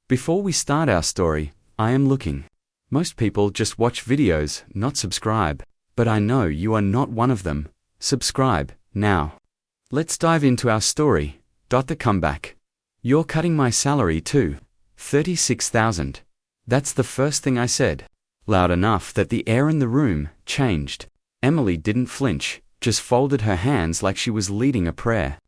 Before we start our story, I am looking. Most people just watch videos, not subscribe. But I know you are not one of them. Subscribe, now. Let's dive into our story. The comeback. You're cutting my salary too. 36,000. That's the first thing I said. Loud enough that the air in the room changed. Emily didn't flinch, just folded her hands like she was leading a prayer.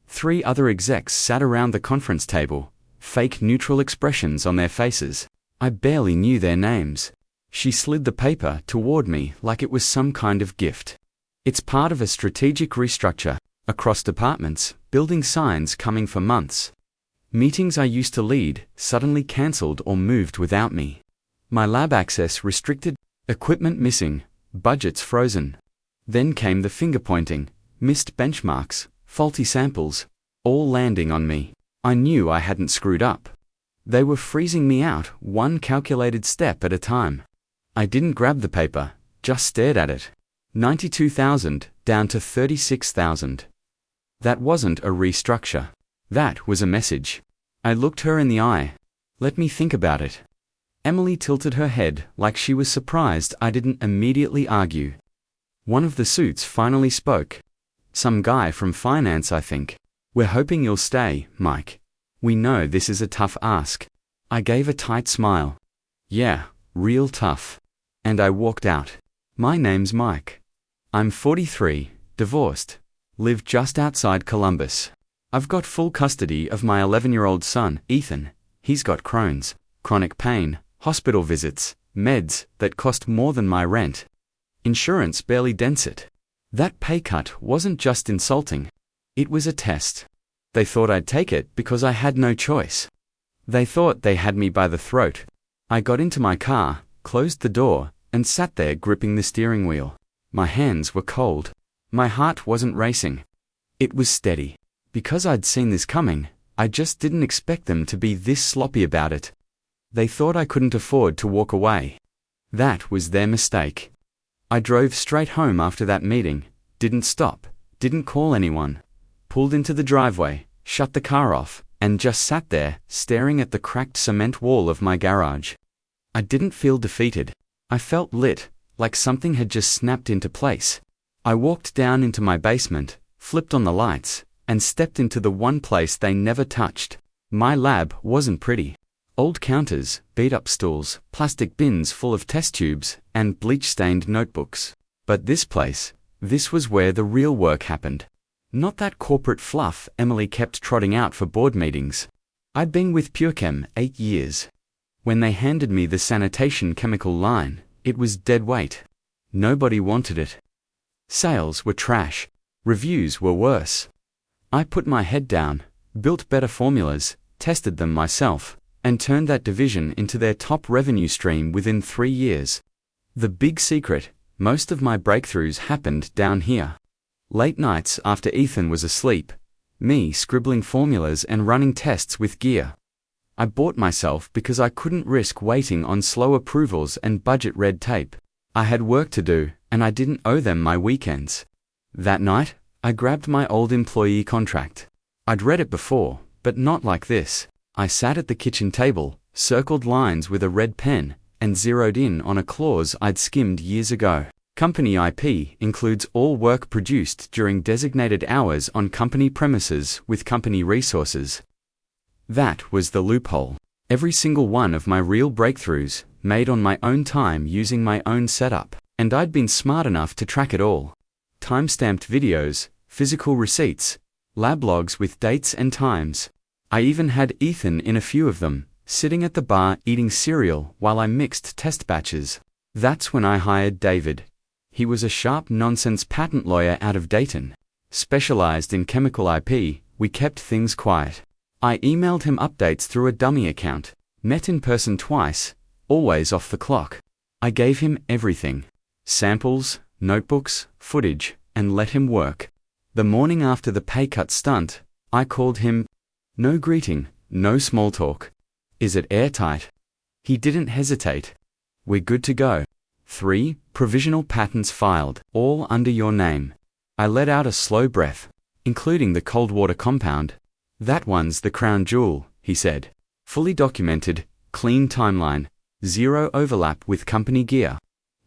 3 other execs sat around the conference table, fake neutral expressions on their faces. I barely knew their names. She slid the paper toward me like it was some kind of gift. It's part of a strategic restructure, across departments, building signs coming for months. Meetings I used to lead, suddenly cancelled or moved without me. My lab access restricted, equipment missing, budgets frozen. Then came the finger-pointing, missed benchmarks, faulty samples, all landing on me. I knew I hadn't screwed up. They were freezing me out, one calculated step at a time. I didn't grab the paper, just stared at it. 92,000, down to 36,000. That wasn't a restructure. That was a message. I looked her in the eye. Let me think about it. Emily tilted her head like she was surprised I didn't immediately argue. One of the suits finally spoke. Some guy from finance, I think. We're hoping you'll stay, Mike. We know this is a tough ask. I gave a tight smile. Yeah, real tough. And I walked out. My name's Mike. I'm 43, divorced. Live just outside Columbus. I've got full custody of my 11-year-old son, Ethan. He's got Crohn's, chronic pain, hospital visits, meds that cost more than my rent. Insurance barely dents it. That pay cut wasn't just insulting. It was a test. They thought I'd take it because I had no choice. They thought they had me by the throat. I got into my car, closed the door, and sat there gripping the steering wheel. My hands were cold. My heart wasn't racing. It was steady. Because I'd seen this coming, I just didn't expect them to be this sloppy about it. They thought I couldn't afford to walk away. That was their mistake. I drove straight home after that meeting, didn't stop, didn't call anyone, pulled into the driveway, shut the car off, and just sat there, staring at the cracked cement wall of my garage. I didn't feel defeated. I felt lit, like something had just snapped into place. I walked down into my basement, flipped on the lights, and stepped into the one place they never touched. My lab wasn't pretty. Old counters, beat-up stools, plastic bins full of test tubes, and bleach-stained notebooks. But this place, this was where the real work happened. Not that corporate fluff Emily kept trotting out for board meetings. I'd been with PureChem 8 years. When they handed me the sanitation chemical line, it was dead weight. Nobody wanted it. Sales were trash. Reviews were worse. I put my head down, built better formulas, tested them myself, and turned that division into their top revenue stream within 3 years. The big secret, most of my breakthroughs happened down here. Late nights after Ethan was asleep, me scribbling formulas and running tests with gear. I bought myself because I couldn't risk waiting on slow approvals and budget red tape. I had work to do, and I didn't owe them my weekends. That night, I grabbed my old employee contract. I'd read it before, but not like this. I sat at the kitchen table, circled lines with a red pen, and zeroed in on a clause I'd skimmed years ago. Company IP includes all work produced during designated hours on company premises with company resources. That was the loophole. Every single one of my real breakthroughs, made on my own time using my own setup, and I'd been smart enough to track it all. Time-stamped videos, physical receipts, lab logs with dates and times. I even had Ethan in a few of them, sitting at the bar eating cereal while I mixed test batches. That's when I hired David. He was a sharp nonsense patent lawyer out of Dayton. Specialized in chemical IP, we kept things quiet. I emailed him updates through a dummy account, met in person twice, always off the clock. I gave him everything. Samples, notebooks, footage, and let him work. The morning after the pay cut stunt, I called him. No greeting, no small talk. Is it airtight? He didn't hesitate. We're good to go. 3 provisional patents filed, all under your name. I let out a slow breath, including the cold water compound. That one's the crown jewel, he said. Fully documented, clean timeline, zero overlap with company gear.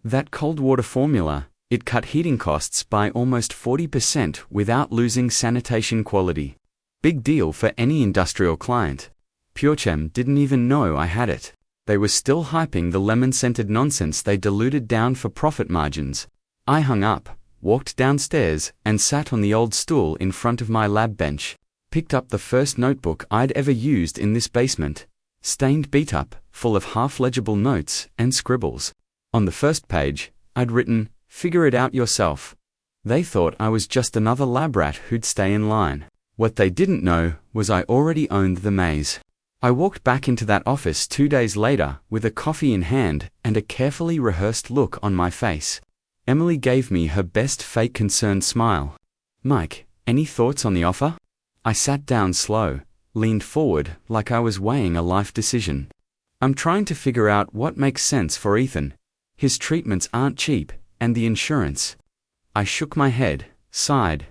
That cold water formula, it cut heating costs by almost 40% without losing sanitation quality. Big deal for any industrial client. PureChem didn't even know I had it. They were still hyping the lemon-scented nonsense they diluted down for profit margins. I hung up, walked downstairs, and sat on the old stool in front of my lab bench. Picked up the first notebook I'd ever used in this basement. Stained beat up, full of half-legible notes and scribbles. On the first page, I'd written, "Figure it out yourself." They thought I was just another lab rat who'd stay in line. What they didn't know was I already owned the maze. I walked back into that office 2 days later with a coffee in hand and a carefully rehearsed look on my face. Emily gave me her best fake concerned smile. "Mike, any thoughts on the offer?" I sat down slow, leaned forward like I was weighing a life decision. "I'm trying to figure out what makes sense for Ethan. His treatments aren't cheap, and the insurance." I shook my head, sighed.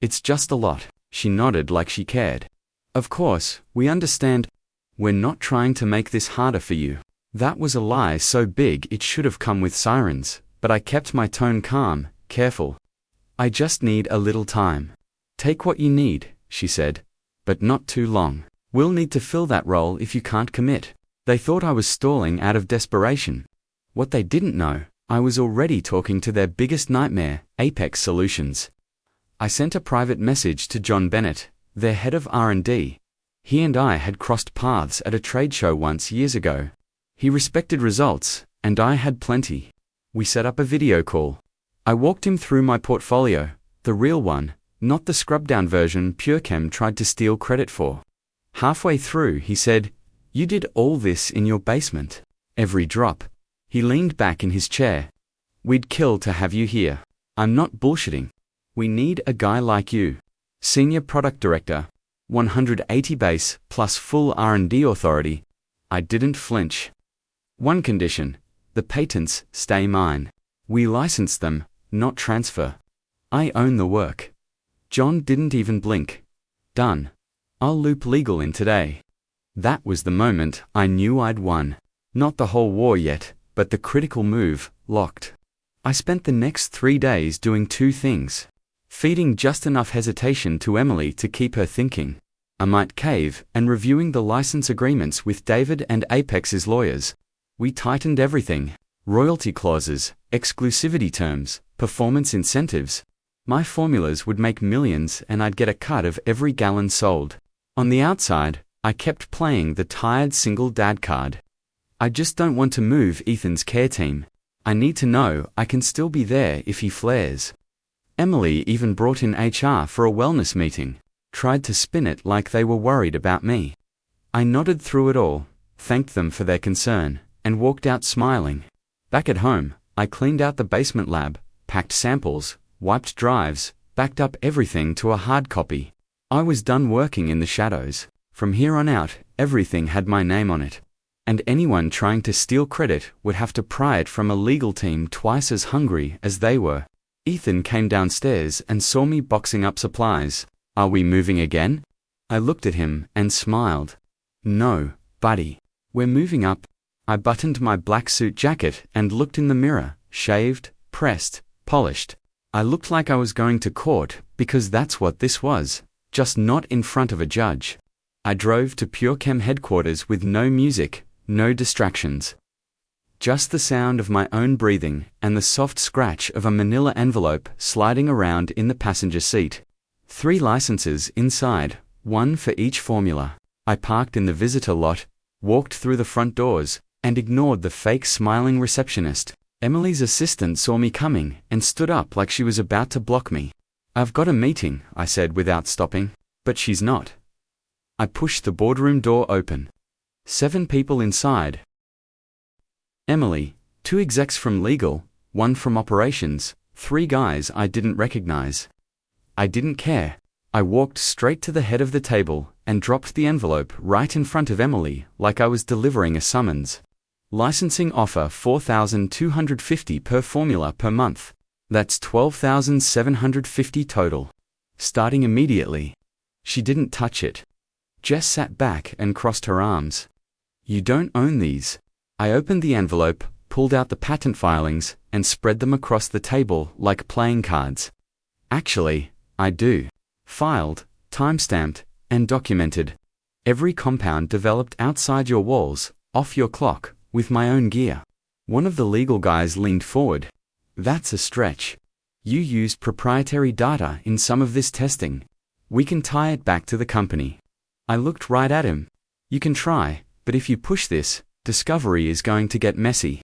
"It's just a lot." She nodded like she cared. "Of course, we understand. We're not trying to make this harder for you." That was a lie so big it should have come with sirens, but I kept my tone calm, careful. "I just need a little time." "Take what you need," she said, "but not too long. We'll need to fill that role if you can't commit." They thought I was stalling out of desperation. What they didn't know, I was already talking to their biggest nightmare, Apex Solutions. I sent a private message to John Bennett, their head of R&D. He and I had crossed paths at a trade show once years ago. He respected results, and I had plenty. We set up a video call. I walked him through my portfolio, the real one, not the scrub-down version PureChem tried to steal credit for. Halfway through, he said, "You did all this in your basement." Every drop. He leaned back in his chair. "We'd kill to have you here. I'm not bullshitting. We need a guy like you. Senior Product Director. 180 base plus full R&D authority." I didn't flinch. "One condition. The patents stay mine. We license them, not transfer. I own the work." John didn't even blink. "Done. I'll loop legal in today." That was the moment I knew I'd won. Not the whole war yet, but the critical move, locked. I spent the next 3 days doing 2 things. Feeding just enough hesitation to Emily to keep her thinking I might cave, and reviewing the license agreements with David and Apex's lawyers. We tightened everything. Royalty clauses, exclusivity terms, performance incentives. My formulas would make millions and I'd get a cut of every gallon sold. On the outside, I kept playing the tired single dad card. I just don't want to move Ethan's care team. I need to know I can still be there if he flares. Emily even brought in HR for a wellness meeting, tried to spin it like they were worried about me. I nodded through it all, thanked them for their concern, and walked out smiling. Back at home, I cleaned out the basement lab, packed samples, wiped drives, backed up everything to a hard copy. I was done working in the shadows. From here on out, everything had my name on it. And anyone trying to steal credit would have to pry it from a legal team twice as hungry as they were. Ethan came downstairs and saw me boxing up supplies. "Are we moving again?" I looked at him and smiled. "No, buddy. We're moving up." I buttoned my black suit jacket and looked in the mirror, shaved, pressed, polished. I looked like I was going to court, because that's what this was, just not in front of a judge. I drove to PureChem headquarters with no music, no distractions. Just the sound of my own breathing and the soft scratch of a manila envelope sliding around in the passenger seat. 3 licenses inside, 1 for each formula. I parked in the visitor lot, walked through the front doors, and ignored the fake smiling receptionist. Emily's assistant saw me coming and stood up like she was about to block me. "I've got a meeting," I said without stopping. "But she's not." I pushed the boardroom door open. 7 people inside. Emily, 2 execs from legal, 1 from operations, 3 guys I didn't recognize. I didn't care. I walked straight to the head of the table and dropped the envelope right in front of Emily like I was delivering a summons. Licensing offer $4,250 per formula per month. That's $12,750 total. Starting immediately. She didn't touch it. Jess sat back and crossed her arms. You don't own these. I opened the envelope, pulled out the patent filings, and spread them across the table like playing cards. Actually, I do. Filed, timestamped, and documented. Every compound developed outside your walls, off your clock, with my own gear. One of the legal guys leaned forward. That's a stretch. You used proprietary data in some of this testing. We can tie it back to the company. I looked right at him. You can try, but if you push this, discovery is going to get messy.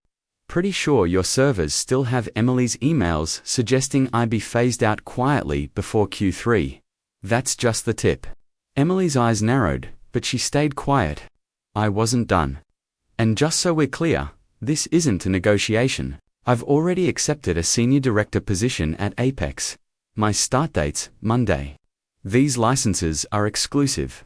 Pretty sure your servers still have Emily's emails suggesting I be phased out quietly before Q3. That's just the tip. Emily's eyes narrowed, but she stayed quiet. I wasn't done. And just so we're clear, this isn't a negotiation. I've already accepted a senior director position at Apex. My start date's Monday. These licenses are exclusive.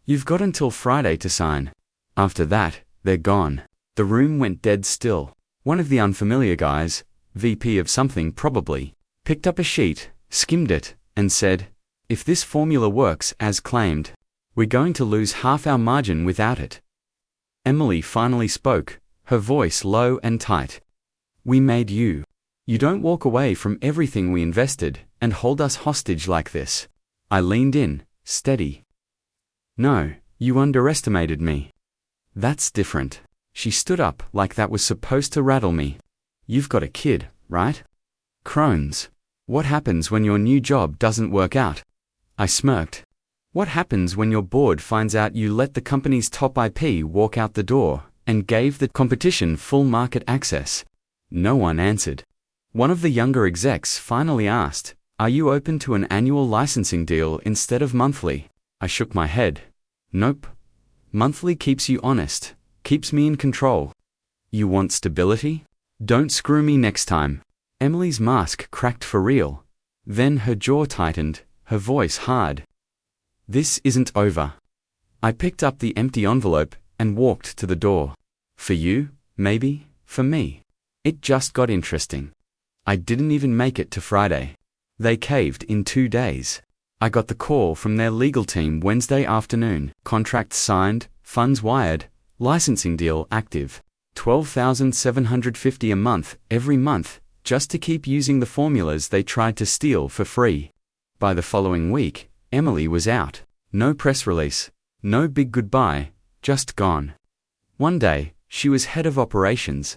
You've got until Friday to sign. After that, they're gone. The room went dead still. One of the unfamiliar guys, VP of something probably, picked up a sheet, skimmed it, and said, "If this formula works as claimed, we're going to lose half our margin without it." Emily finally spoke, her voice low and tight. "We made you. You don't walk away from everything we invested and hold us hostage like this." I leaned in, steady. "No, you underestimated me." "That's different." She stood up like that was supposed to rattle me. "You've got a kid, right? Crohn's. What happens when your new job doesn't work out?" I smirked. "What happens when your board finds out you let the company's top IP walk out the door and gave the competition full market access?" No one answered. One of the younger execs finally asked, "Are you open to an annual licensing deal instead of monthly?" I shook my head. "Nope. Monthly keeps you honest, keeps me in control." "You want stability? Don't screw me next time." Emily's mask cracked for real. Then her jaw tightened, her voice hard. "This isn't over." I picked up the empty envelope and walked to the door. "For you, maybe, for me." It just got interesting. I didn't even make it to Friday. They caved in 2 days. I got the call from their legal team Wednesday afternoon. Contracts signed, funds wired, licensing deal active. $12,750 a month, every month, just to keep using the formulas they tried to steal for free. By the following week, Emily was out. No press release, no big goodbye, just gone. One day, she was head of operations.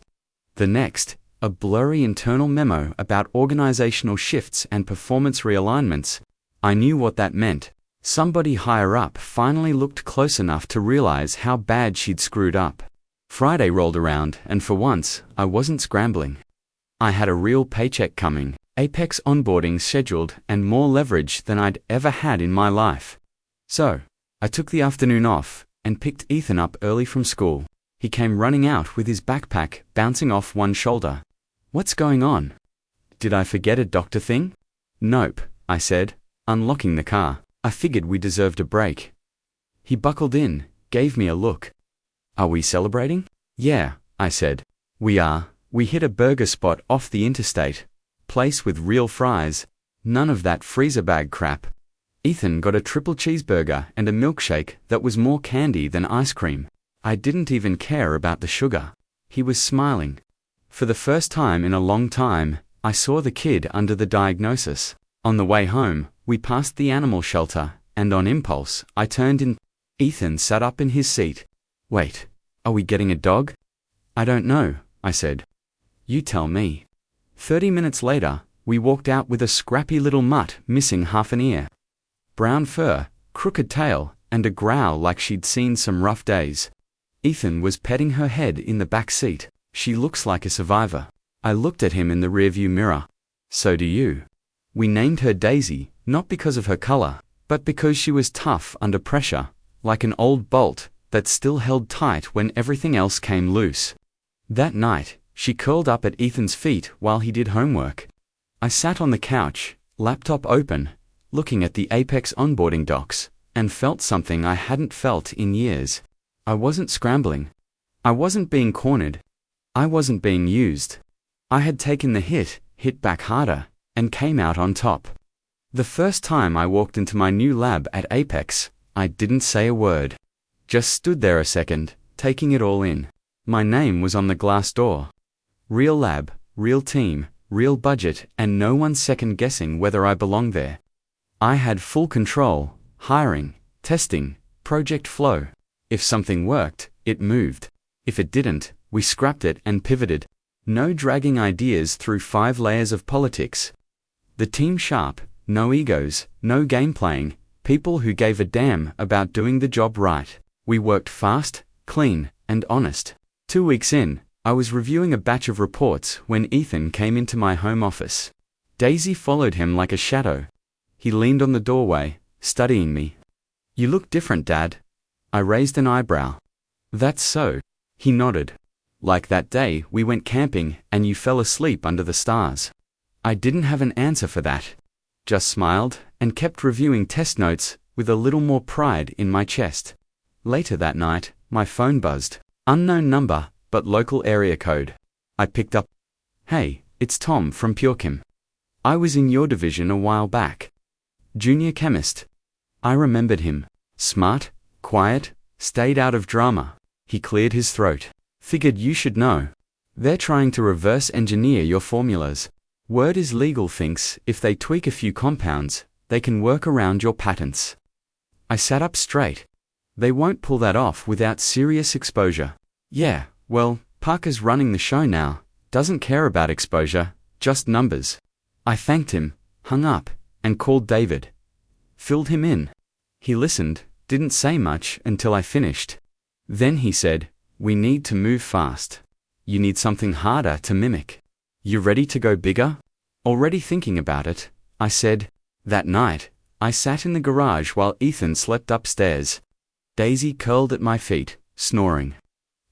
The next, a blurry internal memo about organizational shifts and performance realignments. I knew what that meant. Somebody higher up finally looked close enough to realize how bad she'd screwed up. Friday rolled around, and for once, I wasn't scrambling. I had a real paycheck coming, Apex onboarding scheduled, and more leverage than I'd ever had in my life. So, I took the afternoon off, and picked Ethan up early from school. He came running out with his backpack bouncing off one shoulder. "What's going on? Did I forget a doctor thing?" "Nope," I said, unlocking the car. "I figured we deserved a break." He buckled in, gave me a look. "Are we celebrating?" "Yeah," I said. "We are. We hit a burger spot off the interstate. Place with real fries. None of that freezer bag crap." Ethan got a triple cheeseburger and a milkshake that was more candy than ice cream. I didn't even care about the sugar. He was smiling. For the first time in a long time, I saw the kid under the diagnosis. On the way home, we passed the animal shelter, and on impulse, I turned in. Ethan sat up in his seat. "Wait, are we getting a dog?" "I don't know," I said. "You tell me." 30 minutes later, we walked out with a scrappy little mutt missing half an ear. Brown fur, crooked tail, and a growl like she'd seen some rough days. Ethan was petting her head in the back seat. "She looks like a survivor." I looked at him in the rearview mirror. "So do you." We named her Daisy, not because of her color, but because she was tough under pressure, like an old bolt that still held tight when everything else came loose. That night, she curled up at Ethan's feet while he did homework. I sat on the couch, laptop open, looking at the Apex onboarding docs, and felt something I hadn't felt in years. I wasn't scrambling. I wasn't being cornered. I wasn't being used. I had taken the hit back harder, and came out on top. The first time I walked into my new lab at Apex, I didn't say a word. Just stood there a second, taking it all in. My name was on the glass door. Real lab, real team, real budget, and no one second-guessing whether I belonged there. I had full control: hiring, testing, project flow. If something worked, it moved. If it didn't, we scrapped it and pivoted. No dragging ideas through 5 layers of politics. The team sharp, no egos, no game playing, people who gave a damn about doing the job right. We worked fast, clean, and honest. 2 weeks in, I was reviewing a batch of reports when Ethan came into my home office. Daisy followed him like a shadow. He leaned on the doorway, studying me. "You look different, Dad." I raised an eyebrow. "That's so." He nodded. "Like that day we went camping and you fell asleep under the stars." I didn't have an answer for that. Just smiled and kept reviewing test notes with a little more pride in my chest. Later that night, my phone buzzed. Unknown number, but local area code. I picked up. "Hey, it's Tom from PureChem. I was in your division a while back. Junior chemist." I remembered him. Smart, quiet, stayed out of drama. He cleared his throat. "Figured you should know. They're trying to reverse engineer your formulas. Word is legal thinks if they tweak a few compounds, they can work around your patents." I sat up straight. "They won't pull that off without serious exposure." "Yeah, well, Parker's running the show now. Doesn't care about exposure, just numbers." I thanked him, hung up, and called David. Filled him in. He listened, didn't say much until I finished. Then he said, "We need to move fast. You need something harder to mimic. You ready to go bigger?" "Already thinking about it," I said. That night, I sat in the garage while Ethan slept upstairs. Daisy curled at my feet, snoring.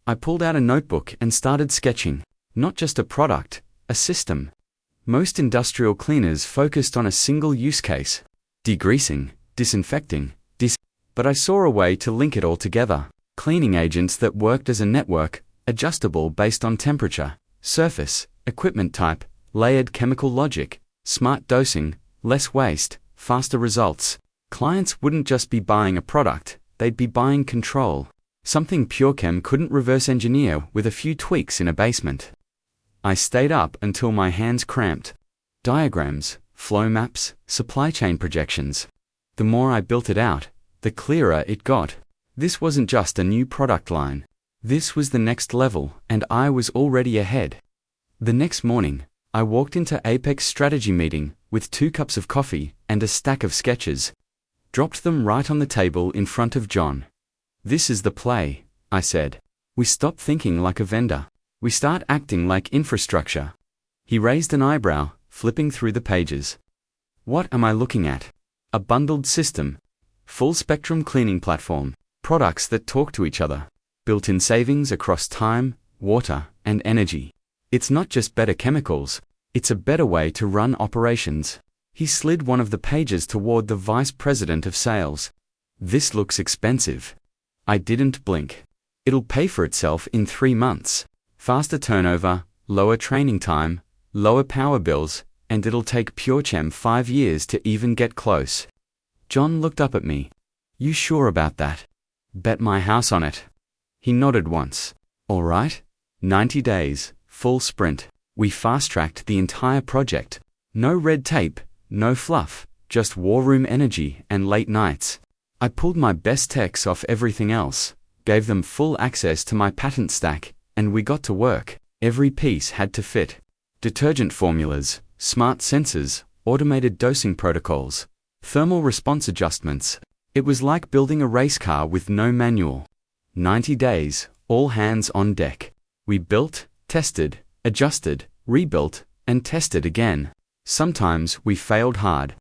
I pulled out a notebook and started sketching. Not just a product, a system. Most industrial cleaners focused on a single use case: degreasing, disinfecting, but I saw a way to link it all together. Cleaning agents that worked as a network, adjustable based on temperature, surface, equipment type, layered chemical logic, smart dosing, less waste, faster results. Clients wouldn't just be buying a product, they'd be buying control. Something PureChem couldn't reverse engineer with a few tweaks in a basement. I stayed up until my hands cramped. Diagrams, flow maps, supply chain projections. The more I built it out, the clearer it got. This wasn't just a new product line. This was the next level, and I was already ahead. The next morning, I walked into Apex strategy meeting with 2 cups of coffee and a stack of sketches. Dropped them right on the table in front of John. "This is the play," I said. "We stop thinking like a vendor. We start acting like infrastructure." He raised an eyebrow, flipping through the pages. "What am I looking at?" "A bundled system. Full-spectrum cleaning platform. Products that talk to each other. Built-in savings across time, water, and energy. It's not just better chemicals, it's a better way to run operations." He slid one of the pages toward the vice president of sales. "This looks expensive." I didn't blink. "It'll pay for itself in 3 months. Faster turnover, lower training time, lower power bills, and it'll take PureChem 5 years to even get close." John looked up at me. "You sure about that?" "Bet my house on it." He nodded once. "All right. 90 days, full sprint." We fast-tracked the entire project. No red tape, no fluff, just war room energy and late nights. I pulled my best techs off everything else, gave them full access to my patent stack, and we got to work. Every piece had to fit. Detergent formulas, smart sensors, automated dosing protocols, thermal response adjustments. It was like building a race car with no manual. 90 days, all hands on deck. We built, tested, adjusted, rebuilt, and tested again. Sometimes we failed hard.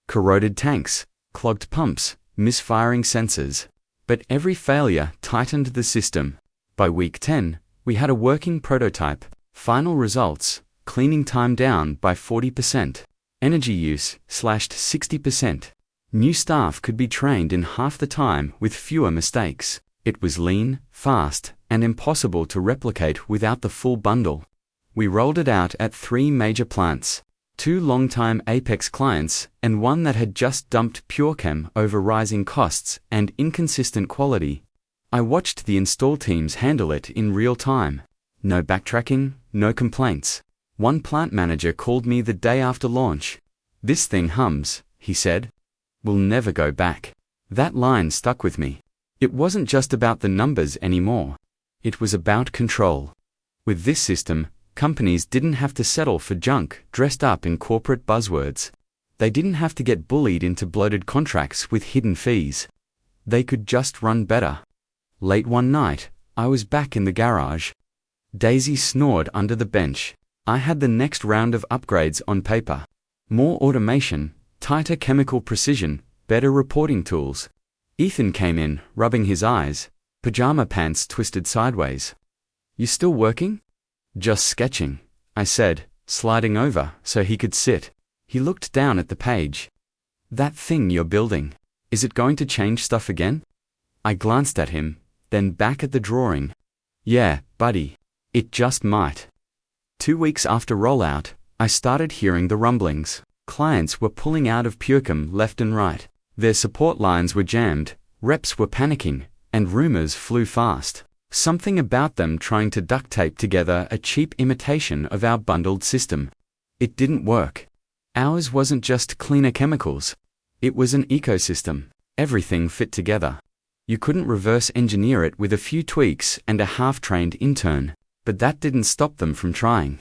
Corroded tanks, clogged pumps, misfiring sensors. But every failure tightened the system. By week 10, we had a working prototype. Final results: cleaning time down by 40%. Energy use slashed 60%. New staff could be trained in half the time with fewer mistakes. It was lean, fast, and impossible to replicate without the full bundle. We rolled it out at 3 major plants, 2 long-time Apex clients, and 1 that had just dumped PureChem over rising costs and inconsistent quality. I watched the install teams handle it in real time. No backtracking, no complaints. One plant manager called me the day after launch. "This thing hums," he said. "We'll never go back." That line stuck with me. It wasn't just about the numbers anymore. It was about control. With this system, companies didn't have to settle for junk dressed up in corporate buzzwords. They didn't have to get bullied into bloated contracts with hidden fees. They could just run better. Late one night, I was back in the garage. Daisy snored under the bench. I had the next round of upgrades on paper. More automation, tighter chemical precision, better reporting tools. Ethan came in, rubbing his eyes, pajama pants twisted sideways. "You still working?" "Just sketching," I said, sliding over so he could sit. He looked down at the page. "That thing you're building, is it going to change stuff again?" I glanced at him, then back at the drawing. "Yeah, buddy. It just might." 2 weeks after rollout, I started hearing the rumblings. Clients were pulling out of Purechem left and right. Their support lines were jammed, reps were panicking, and rumors flew fast. Something about them trying to duct tape together a cheap imitation of our bundled system. It didn't work. Ours wasn't just cleaner chemicals. It was an ecosystem. Everything fit together. You couldn't reverse engineer it with a few tweaks and a half-trained intern, but that didn't stop them from trying.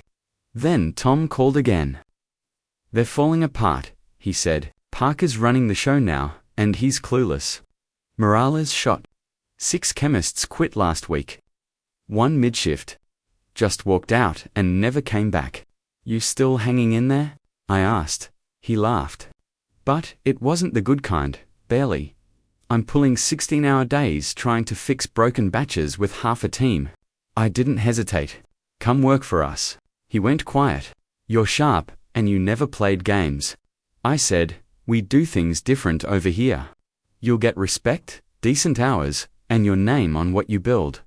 Then Tom called again. "They're falling apart," he said. "Parker's running the show now, and he's clueless. Morale is shot. 6 chemists quit last week. 1 mid-shift. Just walked out and never came back." "You still hanging in there?" I asked. He laughed. "But it wasn't the good kind, barely. I'm pulling 16-hour days trying to fix broken batches with half a team." I didn't hesitate. "Come work for us." He went quiet. "You're sharp, and you never played games." I said, "We do things different over here. You'll get respect, decent hours, and your name on what you build."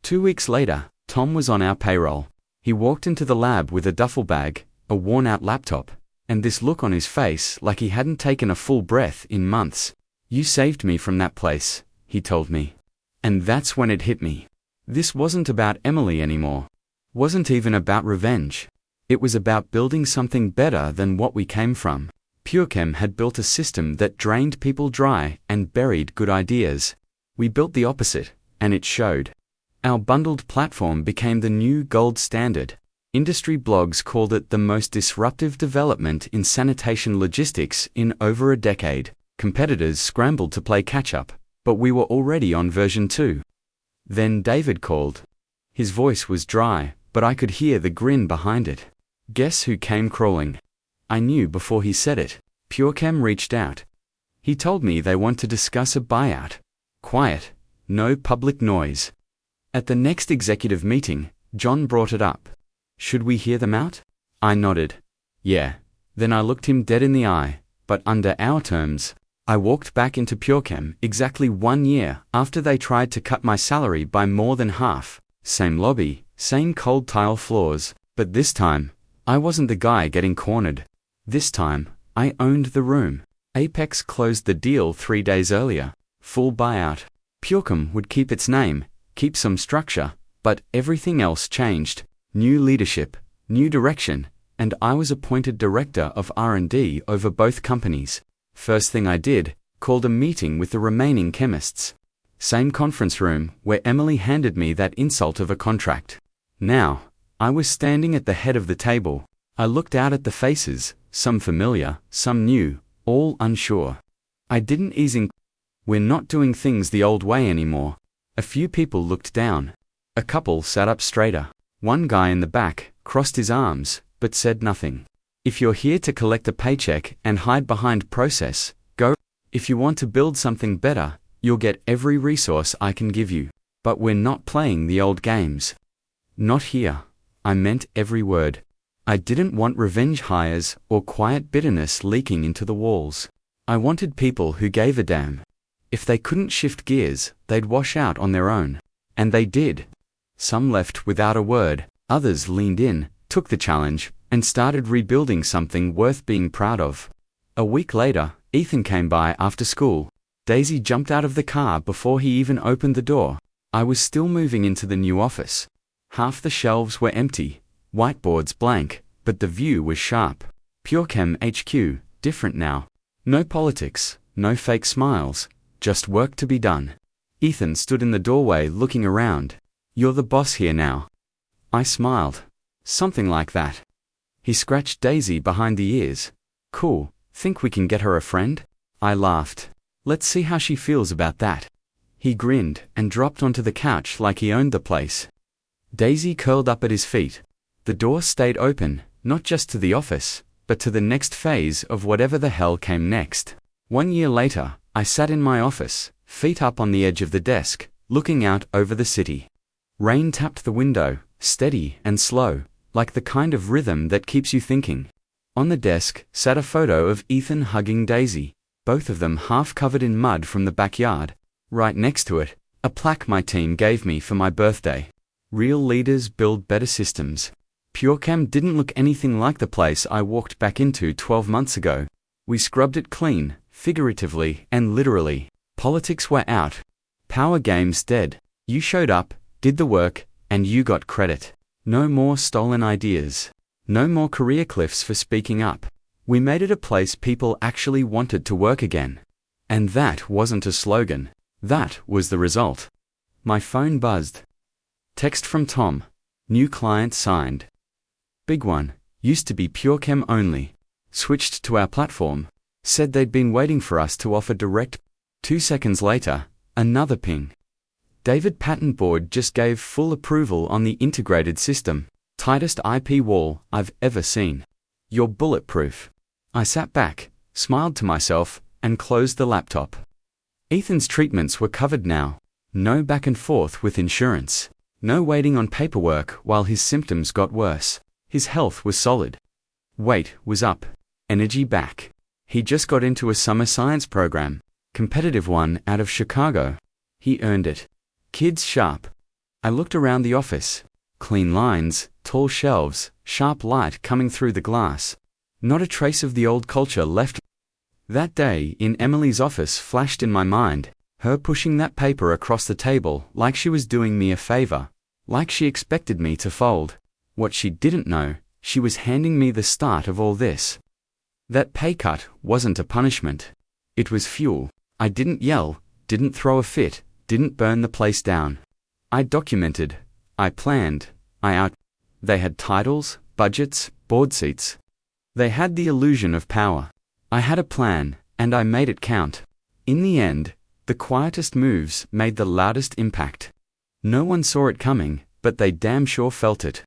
2 weeks later, Tom was on our payroll. He walked into the lab with a duffel bag, a worn-out laptop, and this look on his face like he hadn't taken a full breath in months. "You saved me from that place," he told me. And that's when it hit me. This wasn't about Emily anymore. Wasn't even about revenge. It was about building something better than what we came from. Purechem had built a system that drained people dry and buried good ideas. We built the opposite, and it showed. Our bundled platform became the new gold standard. Industry blogs called it the most disruptive development in sanitation logistics in over a decade. Competitors scrambled to play catch-up, but we were already on version 2. Then David called. His voice was dry, but I could hear the grin behind it. Guess who came crawling? I knew before he said it. Purechem reached out. He told me they want to discuss a buyout. Quiet, no public noise. At the next executive meeting, John brought it up. Should we hear them out? I nodded. Yeah. Then I looked him dead in the eye, but under our terms. I walked back into Purechem exactly 1 year after they tried to cut my salary by more than half. Same lobby, same cold tile floors, but this time, I wasn't the guy getting cornered. This time, I owned the room. Apex closed the deal 3 days earlier. Full buyout. Purechem would keep its name, keep some structure, but everything else changed. New leadership, new direction, and I was appointed director of R&D over both companies. First thing I did, called a meeting with the remaining chemists. Same conference room where Emily handed me that insult of a contract. Now, I was standing at the head of the table. I looked out at the faces, some familiar, some new, all unsure. I didn't ease in. We're not doing things the old way anymore. A few people looked down. A couple sat up straighter. One guy in the back crossed his arms, but said nothing. If you're here to collect a paycheck and hide behind process, go. If you want to build something better, you'll get every resource I can give you. But we're not playing the old games. Not here. I meant every word. I didn't want revenge hires or quiet bitterness leaking into the walls. I wanted people who gave a damn. If they couldn't shift gears, they'd wash out on their own. And they did. Some left without a word, others leaned in, took the challenge, and started rebuilding something worth being proud of. A week later, Ethan came by after school. Daisy jumped out of the car before he even opened the door. I was still moving into the new office. Half the shelves were empty, whiteboards blank, but the view was sharp. PureChem HQ, different now. No politics, no fake smiles, just work to be done. Ethan stood in the doorway looking around. "You're the boss here now." I smiled. "Something like that." He scratched Daisy behind the ears. "Cool, think we can get her a friend?" I laughed. "Let's see how she feels about that." He grinned and dropped onto the couch like he owned the place. Daisy curled up at his feet. The door stayed open, not just to the office, but to the next phase of whatever the hell came next. 1 year later, I sat in my office, feet up on the edge of the desk, looking out over the city. Rain tapped the window, steady and slow, like the kind of rhythm that keeps you thinking. On the desk sat a photo of Ethan hugging Daisy, both of them half covered in mud from the backyard. Right next to it, a plaque my team gave me for my birthday. "Real leaders build better systems." PureChem didn't look anything like the place I walked back into 12 months ago. We scrubbed it clean, figuratively and literally. Politics were out. Power games dead. You showed up, did the work, and you got credit. No more stolen ideas. No more career cliffs for speaking up. We made it a place people actually wanted to work again. And that wasn't a slogan. That was the result. My phone buzzed. Text from Tom. New client signed. Big one. Used to be PureChem only. Switched to our platform. Said they'd been waiting for us to offer direct. 2 seconds later, another ping. David Patent Board just gave full approval on the integrated system. Tightest IP wall I've ever seen. You're bulletproof. I sat back, smiled to myself, and closed the laptop. Ethan's treatments were covered now. No back and forth with insurance. No waiting on paperwork while his symptoms got worse. His health was solid. Weight was up. Energy back. He just got into a summer science program. Competitive one out of Chicago. He earned it. Kids sharp. I looked around the office. Clean lines, tall shelves, sharp light coming through the glass. Not a trace of the old culture left. That day in Emily's office flashed in my mind, her pushing that paper across the table like she was doing me a favor, like she expected me to fold. What she didn't know, she was handing me the start of all this. That pay cut wasn't a punishment. It was fuel. I didn't yell, didn't throw a fit, didn't burn the place down. I documented, I planned, They had titles, budgets, board seats. They had the illusion of power. I had a plan, and I made it count. In the end, the quietest moves made the loudest impact. No one saw it coming, but they damn sure felt it.